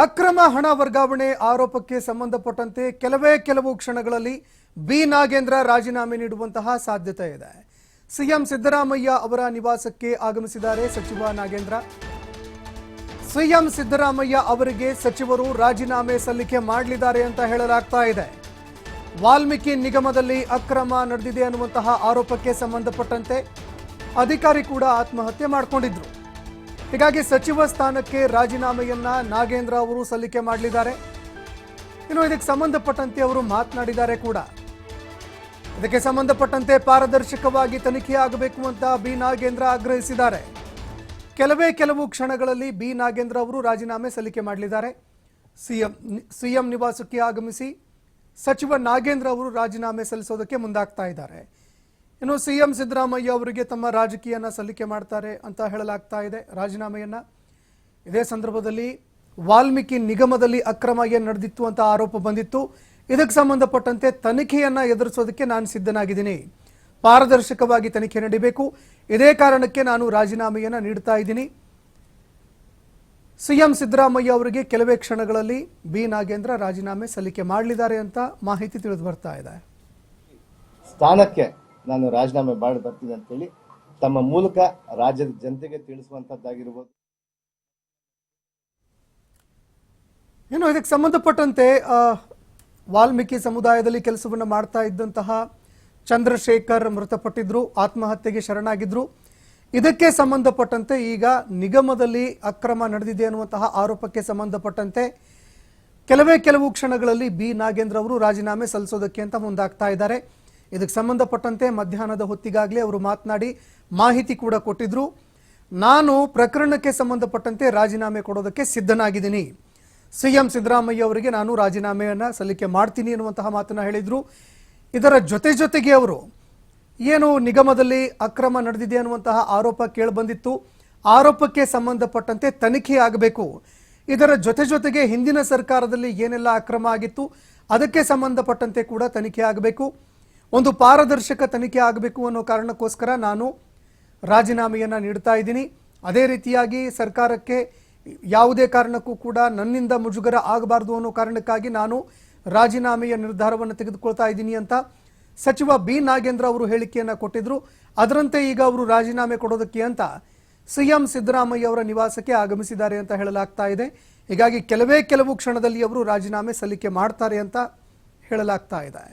ಅಕ್ರಮ ಹಣ ವರ್ಗಾವಣೆ ಆರೋಪಕ್ಕೆ ಸಂಬಂಧಪಟ್ಟಂತೆ ಕೆಲವು ಕ್ಷಣಗಳಲ್ಲಿ ಬಿ ನಾಗೇಂದ್ರ ರಾಜೀನಾಮೆ ನೀಡುವಂತಹ ಸಾಧ್ಯತೆ ಇದೆ. ಸಿಎಂ ಸಿದ್ದರಾಮಯ್ಯ ಅವರ ನಿವಾಸಕ್ಕೆ ಆಗಮಿಸಿದ್ದಾರೆ ಸಚಿವ ನಾಗೇಂದ್ರ. ಸಿಎಂ ಸಿದ್ದರಾಮಯ್ಯ ಅವರಿಗೆ ಸಚಿವರು ರಾಜೀನಾಮೆ ಸಲ್ಲಿಕೆ ಮಾಡಲಿದ್ದಾರೆ ಅಂತ ಹೇಳಲಾಗ್ತಾ ಇದೆ. ವಾಲ್ಮೀಕಿ ನಿಗಮದಲ್ಲಿ ಅಕ್ರಮ ನಡೆದಿದೆ ಅನ್ನುವಂತಹ ಆರೋಪಕ್ಕೆ ಸಂಬಂಧಪಟ್ಟಂತೆ ಅಧಿಕಾರಿ ಕೂಡ ಆತ್ಮಹತ್ಯೆ ಮಾಡಿಕೊಂಡಿದ್ರು. ಹೀಗಾಗಿ ಸಚಿವ ಸ್ಥಾನಕ್ಕೆ ರಾಜೀನಾಮೆಯನ್ನ ನಾಗೇಂದ್ರ ಅವರು ಸಲ್ಲಿಕೆ ಮಾಡಲಿದ್ದಾರೆ. ಇನ್ನು ಇದಕ್ಕೆ ಸಂಬಂಧಪಟ್ಟಂತೆ ಅವರು ಮಾತನಾಡಿದ್ದಾರೆ ಕೂಡ. ಇದಕ್ಕೆ ಸಂಬಂಧಪಟ್ಟಂತೆ ಪಾರದರ್ಶಕವಾಗಿ ತನಿಖೆ ಆಗಬೇಕು ಅಂತ ಬಿ ನಾಗೇಂದ್ರ ಆಗ್ರಹಿಸಿದ್ದಾರೆ. ಕೆಲವು ಕ್ಷಣಗಳಲ್ಲಿ ಬಿ ನಾಗೇಂದ್ರ ಅವರು ರಾಜೀನಾಮೆ ಸಲ್ಲಿಕೆ ಮಾಡಲಿದ್ದಾರೆ. ಸಿಎಂ ನಿವಾಸಕ್ಕೆ ಆಗಮಿಸಿ ಸಚಿವ ನಾಗೇಂದ್ರ ಅವರು ರಾಜೀನಾಮೆ ಸಲ್ಲಿಸೋದಕ್ಕೆ ಮುಂದಾಗ್ತಾ ಇದ್ದಾರೆ. ಇನ್ನು ಸಿಎಂ ಸಿದ್ದರಾಮಯ್ಯ ಅವರಿಗೆ ತಮ್ಮ ರಾಜಕೀಯನ ಸಲ್ಲಿಕೆ ಮಾಡ್ತಾರೆ ಅಂತ ಹೇಳಲಾಗ್ತಾ ಇದೆ ರಾಜೀನಾಮೆಯನ್ನ. ಇದೇ ಸಂದರ್ಭದಲ್ಲಿ ವಾಲ್ಮೀಕಿ ನಿಗಮದಲ್ಲಿ ಅಕ್ರಮ ಏನು ನಡೆದಿತ್ತು ಅಂತ ಆರೋಪ ಬಂದಿತ್ತು. ಇದಕ್ಕೆ ಸಂಬಂಧಪಟ್ಟಂತೆ ತನಿಖೆಯನ್ನ ಎದುರಿಸೋದಕ್ಕೆ ನಾನು ಸಿದ್ಧನಾಗಿದ್ದೀನಿ. ಪಾರದರ್ಶಕವಾಗಿ ತನಿಖೆ ನಡೀಬೇಕು. ಇದೇ ಕಾರಣಕ್ಕೆ ನಾನು ರಾಜೀನಾಮೆಯನ್ನ ನೀಡ್ತಾ ಇದ್ದೀನಿ. ಸಿಎಂ ಸಿದ್ದರಾಮಯ್ಯ ಅವರಿಗೆ ಕೆಲವೇ ಕ್ಷಣಗಳಲ್ಲಿ ಬಿ ನಾಗೇಂದ್ರ ರಾಜೀನಾಮೆ ಸಲ್ಲಿಕೆ ಮಾಡಲಿದ್ದಾರೆ ಅಂತ ಮಾಹಿತಿ ತಿಳಿದು ಬರ್ತಾ ಇದೆ. ಸ್ಥಾನಕ್ಕೆ ನಾನು ರಾಜೀನಾಮೆ ಮಾಡಿ ಬರ್ತೀನಿ ಅಂತೇಳಿ ತಮ್ಮ ಮೂಲಕ ರಾಜ್ಯದ ಜನತೆಗೆ ತಿಳಿಸುವಂತದ್ದಾಗಿರ್ಬೋದು. ಇನ್ನು ಇದಕ್ಕೆ ಸಂಬಂಧಪಟ್ಟಂತೆ ವಾಲ್ಮೀಕಿ ಸಮುದಾಯದಲ್ಲಿ ಕೆಲಸವನ್ನು ಮಾಡ್ತಾ ಇದ್ದಂತಹ ಚಂದ್ರಶೇಖರ್ ಮೃತಪಟ್ಟಿದ್ರು, ಆತ್ಮಹತ್ಯೆಗೆ ಶರಣಾಗಿದ್ರು. ಇದಕ್ಕೆ ಸಂಬಂಧಪಟ್ಟಂತೆ ಈಗ ನಿಗಮದಲ್ಲಿ ಅಕ್ರಮ ನಡೆದಿದೆ ಅನ್ನುವಂತಹ ಆರೋಪಕ್ಕೆ ಸಂಬಂಧಪಟ್ಟಂತೆ ಕೆಲವು ಕ್ಷಣಗಳಲ್ಲಿ ಬಿ ನಾಗೇಂದ್ರ ಅವರು ರಾಜೀನಾಮೆ ಸಲ್ಲಿಸೋದಕ್ಕೆ ಅಂತ ಮುಂದಾಗ್ತಾ ಇದ್ದಾರೆ. ಇದಕ್ಕೆ ಸಂಬಂಧಪಟ್ಟಂತೆ ಮಧ್ಯಾಹ್ನದ ಹೊತ್ತಿಗಾಗಲೇ ಅವರು ಮಾತನಾಡಿ ಮಾಹಿತಿ ಕೂಡ ಕೊಟ್ಟಿದ್ರು. ನಾನು ಪ್ರಕರಣಕ್ಕೆ ಸಂಬಂಧಪಟ್ಟಂತೆ ರಾಜೀನಾಮೆ ಕೊಡೋದಕ್ಕೆ ಸಿದ್ಧನಾಗಿದ್ದೀನಿ. ಸಿಎಂ ಸಿದ್ದರಾಮಯ್ಯ ಅವರಿಗೆ ನಾನು ರಾಜೀನಾಮೆಯನ್ನ ಸಲ್ಲಿಕೆ ಮಾಡ್ತೀನಿ ಅನ್ನುವಂತಹ ಮಾತನ್ನ ಹೇಳಿದ್ರು. ಇದರ ಜೊತೆಗೆ ಅವರು ಏನು ನಿಗಮದಲ್ಲಿ ಅಕ್ರಮ ನಡೆದಿದೆ ಅನ್ನುವಂತಹ ಆರೋಪ ಕೇಳಿಬಂದಿತ್ತು. ಆರೋಪಕ್ಕೆ ಸಂಬಂಧಪಟ್ಟಂತೆ ತನಿಖೆ ಆಗಬೇಕು. ಇದರ ಜೊತೆಗೆ ಹಿಂದಿನ ಸರ್ಕಾರದಲ್ಲಿ ಏನೆಲ್ಲ ಅಕ್ರಮ ಆಗಿತ್ತು ಅದಕ್ಕೆ ಸಂಬಂಧಪಟ್ಟಂತೆ ಕೂಡ ತನಿಖೆ ಆಗಬೇಕು. ಒಂದು ಪಾರದರ್ಶಕ ತನಿಖೆ ಆಗಬೇಕು ಅನ್ನೋ ಕಾರಣಕ್ಕೋಸ್ಕರ ನಾನು ರಾಜೀನಾಮೆಯನ್ನ ನೀಡ್ತಾ ಇದ್ದೀನಿ. ಅದೇ ರೀತಿಯಾಗಿ ಸರ್ಕಾರಕ್ಕೆ ಯಾವುದೇ ಕಾರಣಕ್ಕೂ ಕೂಡ ನನ್ನಿಂದ ಮುಜುಗರ ಆಗಬಾರದು ಅನ್ನೋ ಕಾರಣಕ್ಕಾಗಿ ನಾನು ರಾಜೀನಾಮೆಯ ನಿರ್ಧಾರವನ್ನು ತೆಗೆದುಕೊಳ್ತಾ ಇದ್ದೀನಿ ಅಂತ ಸಚಿವ ಬಿ ನಾಗೇಂದ್ರ ಅವರು ಹೇಳಿಕೆಯನ್ನ ಕೊಟ್ಟಿದ್ರು. ಅದರಂತೆ ಈಗ ಅವರು ರಾಜೀನಾಮೆ ಕೊಡೋದಕ್ಕೆ ಅಂತ ಸಿಎಂ ಸಿದ್ದರಾಮಯ್ಯ ಅವರ ನಿವಾಸಕ್ಕೆ ಆಗಮಿಸಿದ್ದಾರೆ ಅಂತ ಹೇಳಲಾಗ್ತಾ ಇದೆ. ಹೀಗಾಗಿ ಕೆಲವು ಕ್ಷಣದಲ್ಲಿ ಅವರು ರಾಜೀನಾಮೆ ಸಲ್ಲಿಕೆ ಮಾಡ್ತಾರೆ ಅಂತ ಹೇಳಲಾಗ್ತಾ ಇದೆ.